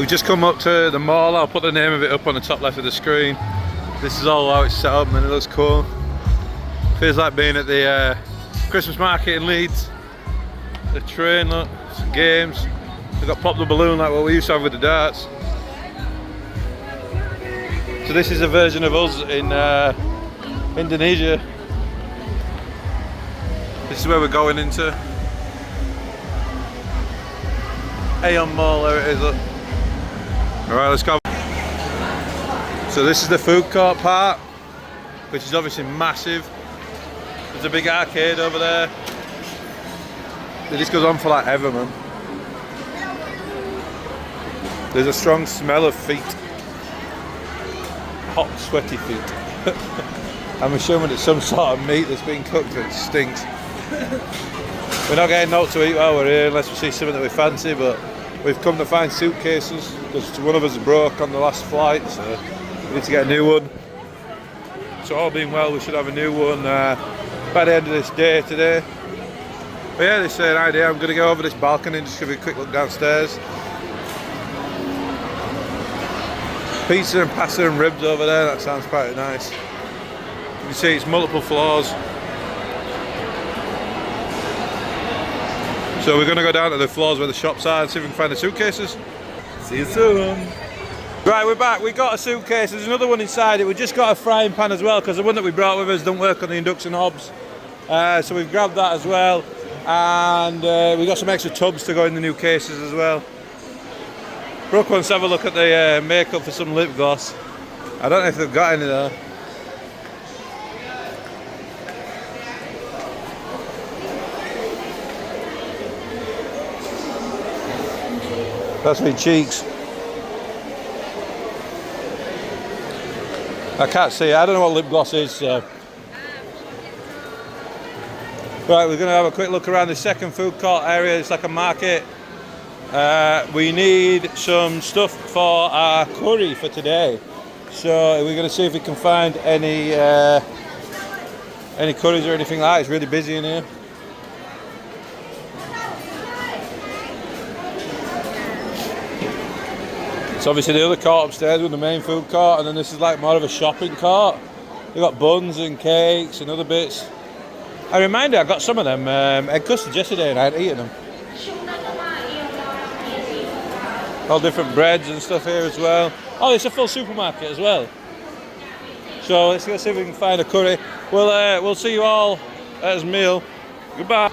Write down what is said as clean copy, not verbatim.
We've just come up to the mall. I'll put the name of it up on the top left of the screen. This is all how it's set up, and it looks cool. Feels like being at the Christmas market in Leeds. The train, look, some games. We've got Pop the Balloon like what we used to have with the darts. So this is a version of us in Indonesia. This is where we're going into. AEON Mall, there it is, look. Alright, let's go. So this is the food court part, which is obviously massive. There's a big arcade over there. This goes on for like ever, man. There's a strong smell of feet. Hot, sweaty feet. I'm assuming it's some sort of meat that's been cooked and it stinks. We're not getting out to eat while we're here unless we see something that we fancy, but we've come to find suitcases because one of us broke on the last flight, so we need to get a new one. So all being well, we should have a new one by the end of this day today. But yeah, this is an idea. I'm going to go over this balcony and just give you a quick look downstairs. Pizza and pasta and ribs over there, that sounds quite nice. You can see it's multiple floors. So we're going to go down to the floors where the shops are and see if we can find the suitcases. See you soon. Right, we're back. We got a suitcase. There's another one inside it. We just got a frying pan as well because the one that we brought with us doesn't work on the induction hobs. So we've grabbed that as well. And we got some extra tubs to go in the new cases as well. Brooke wants to have a look at the makeup for some lip gloss. I don't know if they've got any there. That's my cheeks. I can't see it. I don't know what lip gloss is, so. Right, we're going to have a quick look around the second food court area. It's like a market. We need some stuff for our curry for today. So we're going to see if we can find any curries or anything like that. It's really busy in here. It's obviously the other court upstairs with the main food court, and then this is like more of a shopping court. We've got buns and cakes and other bits. I remind you, I got some of them egg custards yesterday and I had eaten them. All different breads and stuff here as well. Oh, it's a full supermarket as well. So let's go see if we can find a curry. We'll see you all at his meal. Goodbye.